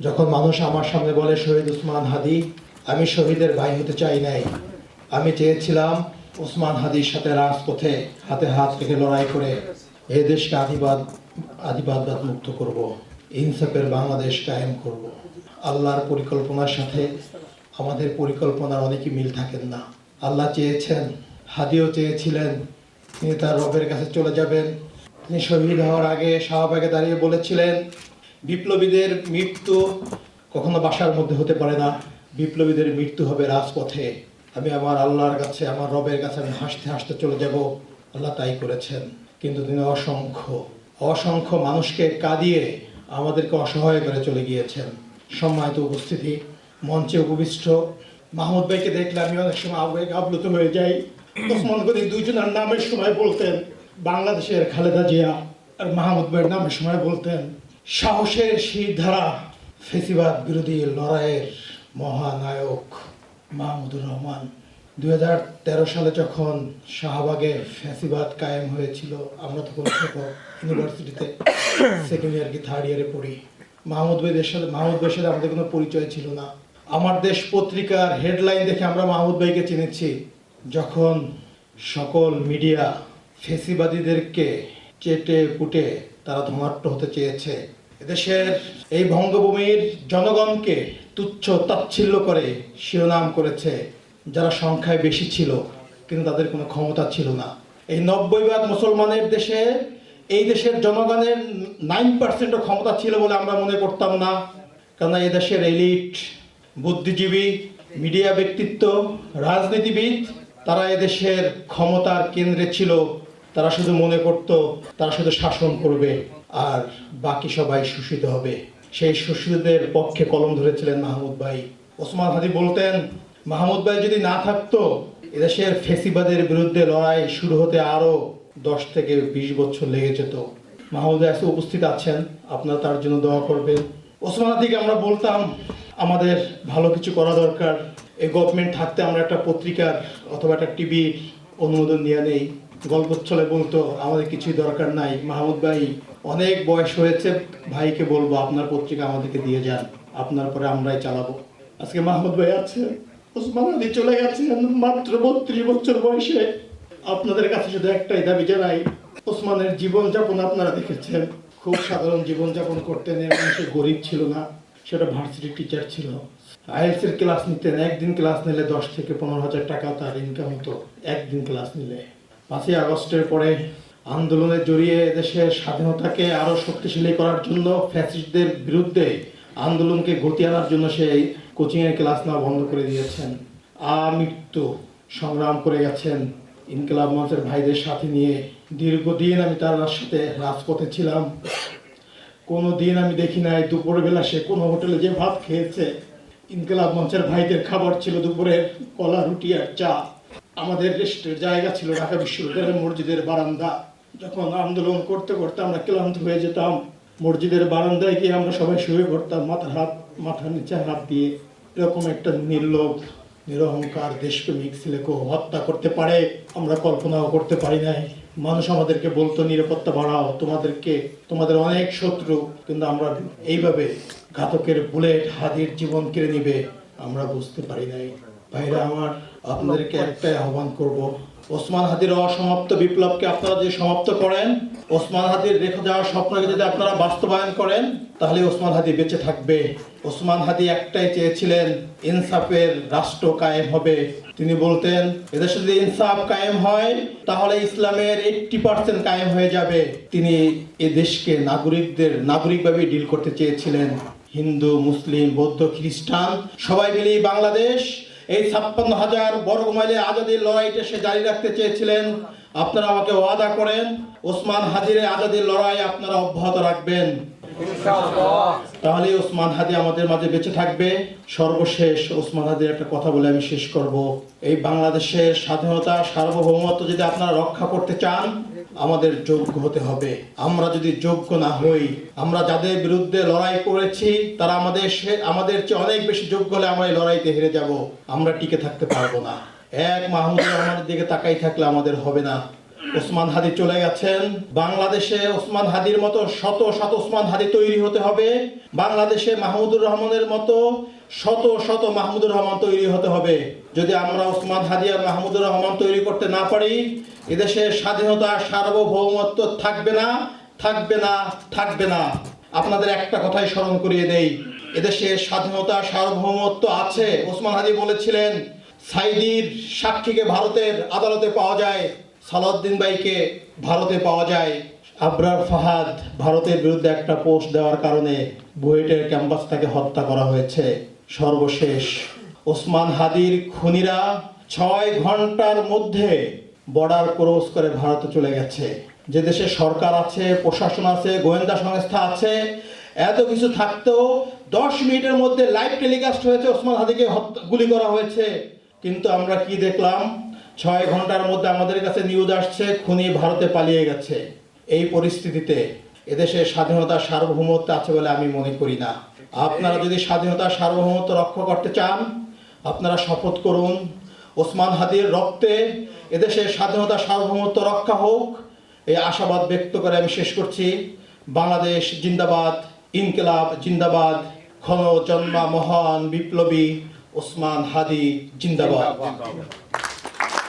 যখন মানুষ আমার সামনে বলে শহীদ ওসমান হাদি, আমি শহীদের ভাই হতে চাই নাই। আমি চেয়েছিলাম ওসমান হাদির সাথে রাজপথে হাতে হাত রেখে লড়াই করে এই দেশকে আদিবাদ মুক্ত করব, ইনসাফের বাংলাদেশ কায়েম করব। আল্লাহর পরিকল্পনার সাথে আমাদের পরিকল্পনার অনেকই মিল থাকেন না। আল্লাহ চেয়েছেন, হাদিও চেয়েছিলেন তিনি তার রবের কাছে চলে যাবেন। তিনি শহীদ হওয়ার আগে শাহবাগে দাঁড়িয়ে বলেছিলেন, বিপ্লবীদের মৃত্যু কখনো বাসার মধ্যে হতে পারে না, বিপ্লবীদের মৃত্যু হবে রাজপথে। আমি আমার আল্লাহর কাছে, আমার রবের কাছে আমি হাসতে হাসতে চলে যাব। আল্লাহ তাই করেছেন। কিন্তু তিনি অসংখ্য মানুষকে কাঁদিয়ে আমাদেরকে অসহায় করে চলে গিয়েছেন। সম্মানিত উপস্থিতি, মঞ্চে উপবিষ্ট মাহমুদ ভাইকে দেখলে আমি অনেক সময় আবেগে আপ্লুত হয়ে যাই। ওসমান গনি দুইজনের নামের সময় বলতেন বাংলাদেশের খালেদা জিয়া, আর মাহমুদ ভাইয়ের নামের সময় বলতেন সাহসের শিরধারা ফেসিবাদ বিরোধী লড়াইয়ের মহানায়ক মাহমুদুর রহমান। 2013 সালে যখন শাহবাগে ফেসিবাদ কায়েম হয়েছিল, আমরা তখন ছোট, ইউনিভার্সিটিতে সেকেন্ড ইয়ার কি থার্ড ইয়ারে পড়ি। মাহমুদ ভাইয়ের সাথে আমাদের কোনো পরিচয় ছিল না। আমার দেশ পত্রিকার হেডলাইন দেখে আমরা মাহমুদ ভাইকে চিনেছি। যখন সকল মিডিয়া ফেসিবাদীদেরকে চেটে কুটে তারা ধনাঢ্য হতে চেয়েছে, এদেশের এই বঙ্গভূমির জনগণকে তুচ্ছ তাচ্ছিল্য করে শিরোনাম করেছে যারা সংখ্যায় বেশি ছিল কিন্তু তাদের কোনো ক্ষমতা ছিল না। এই 90% মুসলমানের দেশে এই দেশের জনগণের 9% ক্ষমতা ছিল বলে আমরা মনে করতাম না। কারণ এই দেশের এলিট, বুদ্ধিজীবী, মিডিয়া ব্যক্তিত্ব, রাজনীতিবিদ, তারা এদেশের ক্ষমতার কেন্দ্রে ছিল। তারা শুধু মনে করত তারা শুধু শাসন করবে আর বাকি সবাই শোষিত হবে। সেই শোষিতদের পক্ষে কলম ধরেছিলেন মাহমুদ ভাই। ওসমান হাদি বলতেন, মাহমুদ ভাই যদি না থাকতো এদেশের ফেসিবাদের বিরুদ্ধে লড়াই শুরু হতে আরো 10 থেকে 20 বছর লেগে যেত। মাহমুদ ভাই আজকে উপস্থিত আছেন, আপনারা তার জন্য দোয়া করবেন। ওসমান হাদিকে আমরা বলতাম আমাদের ভালো কিছু করা দরকার। এই গভর্নমেন্ট থাকতে আমরা একটা পত্রিকার অথবা একটা টিভি অনুমোদন নিয়ে নেই। গল্প চলে বলতো আমাদের কিছুই দরকার নাই। মাহমুদ ভাই অনেক বয়স হয়েছে, ভাইকে বলবো আপনার পত্রিকা আমাদেরকে দিয়ে যান, আপনার পরে আমরাই চালাবো। আজকে মাহমুদ ভাই আছে, ওসমান হাদি চলে গেছেন মাত্র 32 বছর বয়সে। আপনাদের কাছে শুধু একটাই দাবি জানাই, ওসমানের জীবনযাপন আপনারা দেখেছেন, খুব সাধারণ জীবনযাপন করতেন এবং সে গরিব ছিল না, সেটা ভার্সিটি টিচার ছিল। আইএলটিএস এর ক্লাস নিতেন, একদিন ক্লাস নিলে 10 থেকে 15,000 টাকা তার ইনকাম হতো একদিন ক্লাস নিলে। 5ই আগস্টের পরে আন্দোলনে জড়িয়ে দেশের স্বাধীনতাকে আরো শক্তিশালী করার জন্য, ফ্যাসিস্টদের বিরুদ্ধে আন্দোলনকে গতি আনার জন্য সেই কোচিংয়ের ক্লাস নেওয়া বন্ধ করে দিয়েছেন। আমৃত্যু সংগ্রাম করে গেছেন ইনকিলাব মঞ্চের ভাইদের সাথে নিয়ে। দীর্ঘদিন আমি তার সাথে রাজপথে ছিলাম। কোনো দিন আমি দেখি নাই দুপুরবেলা সে কোনো হোটেলে যে ভাত খেয়েছে। ইনকিলাব মঞ্চের ভাইদের খাবার ছিল দুপুরের কলা, রুটি আর চা। আমাদের রেস্টের জায়গা ছিল ঢাকা বিশ্ববিদ্যালয়ের মসজিদের বারান্দা। যখন আন্দোলন করতে করতে আমরা ক্লান্ত হয়ে যেতাম, মসজিদের বারান্দায় গিয়ে আমরা সবাই শুয়ে পড়তাম মাথার নিচে হাত দিয়ে। এরকম একটা নির্লোভ, নিরহংকার দেশপ্রেমিক ছেলেকে হত্যা করতে পারে আমরা কল্পনাও করতে পারি নাই। মানুষ আমাদেরকে বলতো নিরাপত্তা বাড়াও, তোমাদের অনেক শত্রু, কিন্তু আমরা এইভাবে ঘাতকের বুলেট হাদির জীবন কেড়ে নিবে আমরা বুঝতে পারি নাই। ভাইরা আমার, আপনাদেরকে একটাই আহ্বান করব, ওসমান হাদির অসমাপ্ত বিপ্লবকে আপনারা যদি সমাপ্ত করেন, ওসমান হাদির রেখে যাওয়ার স্বপ্নকে যদি আপনারা বাস্তবায়ন করেন, তাহলে ওসমান হাদি বেঁচে থাকবে। ওসমান হাদি একটাই চেয়েছিলেন, ইনসাফের রাষ্ট্র কায়েম হবে। তিনি বলতেন এদেশে যদি ইনসাফ কায়েম হয় তাহলে ইসলামের 80% কায়েম হয়ে যাবে। তিনি এ দেশকে নাগরিকভাবে ডিল করতে চেয়েছিলেন। হিন্দু, মুসলিম, বৌদ্ধ, খ্রিস্টান সবাই মিলে বাংলাদেশ এই 56,000 বর্গ মাইলে আজাদির লড়াইটা সে জারি রাখতে চেয়েছিলেন। আপনারা আমাকে ওয়াদা করেন ওসমান হাদির আজাদির লড়াই আপনারা অব্যাহত রাখবেন, তাহলে ওসমান হাদি আমাদের মাঝে বেঁচে থাকবে। সর্বশেষ ওসমান হাদির একটা কথা বলে আমি শেষ করব। এই বাংলাদেশের স্বাধীনতা, সার্বভৌমত্ব যদি আপনারা রক্ষা করতে চান, আমাদের যোগ্য হতে হবে। আমরা যদি যোগ্য না হই, আমরা যাদের বিরুদ্ধে লড়াই করেছি তারা আমাদের চেয়ে অনেক বেশি যোগ্য হলে আমরা এই লড়াইতে হেরে যাব, আমরা টিকে থাকতে পারবো না। এক মাহমুদুর রহমানের দিকে তাকাই থাকলে আমাদের হবে না। ওসমান হাদি চলে গেছেন। বাংলাদেশে ওসমান হাদির মতো শত শত ওসমান হাদি তৈরি হতে হবে। বাংলাদেশে মাহমুদুর রহমানের মতো শত শত মাহমুদুর রহমান তৈরি হতে হবে। যদি আমরা ওসমান হাদি আর মাহমুদুর রহমান তৈরি করতে না পারি, এদেশের স্বাধীনতা সার্বভৌমত্ব থাকবে না, থাকবে না, থাকবে না। আপনাদের একটা কথাই স্মরণ করিয়ে দেই, এদেশের স্বাধীনতা সার্বভৌমত্ব আছে। ওসমান হাদি বলেছিলেন, সাইদির সাক্ষীকে ভারতের আদালতে পাওয়া যায়, সালাউদ্দিন ভাইকে ভারতে পাওয়া যায়। আবরার ফাহাদ ভারতের বিরুদ্ধে একটা পোস্ট দেওয়ার কারণে বুয়েটের ক্যাম্পাস থেকে হত্যা করা হয়েছে। সর্বশেষ ওসমান হাদির খুনিরা 6 ঘন্টার মধ্যে বর্ডার ক্রস করে ভারতে চলে গেছে। যে দেশে সরকার আছে, প্রশাসন আছে, গোয়েন্দা সংস্থা আছে, এত কিছু থাকতেও 10 মিনিটের মধ্যে লাইভ টেলিকাস্ট হয়েছে ওসমান হাদিকে গুলি করা হয়েছে। কিন্তু আমরা কি দেখলাম, 6 ঘন্টার মধ্যে আমাদের কাছে নিউজ আসছে খুনি ভারতে পালিয়ে গেছে। এই পরিস্থিতিতে এদেশে স্বাধীনতা সার্বভৌমত্ব আছে বলে আমি মনে করি না। আপনারা যদি স্বাধীনতা সার্বভৌমত্ব রক্ষা করতে চান, আপনারা শপথ করুন ওসমান হাদির রক্তে এদেশের স্বাধীনতা সার্বভৌমত্ব রক্ষা হোক। এই আশাবাদ ব্যক্ত করে আমি শেষ করছি। বাংলাদেশ জিন্দাবাদ, ইনকিলাব জিন্দাবাদ, ক্ষণ জন্মা মহান বিপ্লবী ওসমান হাদি জিন্দাবাদ।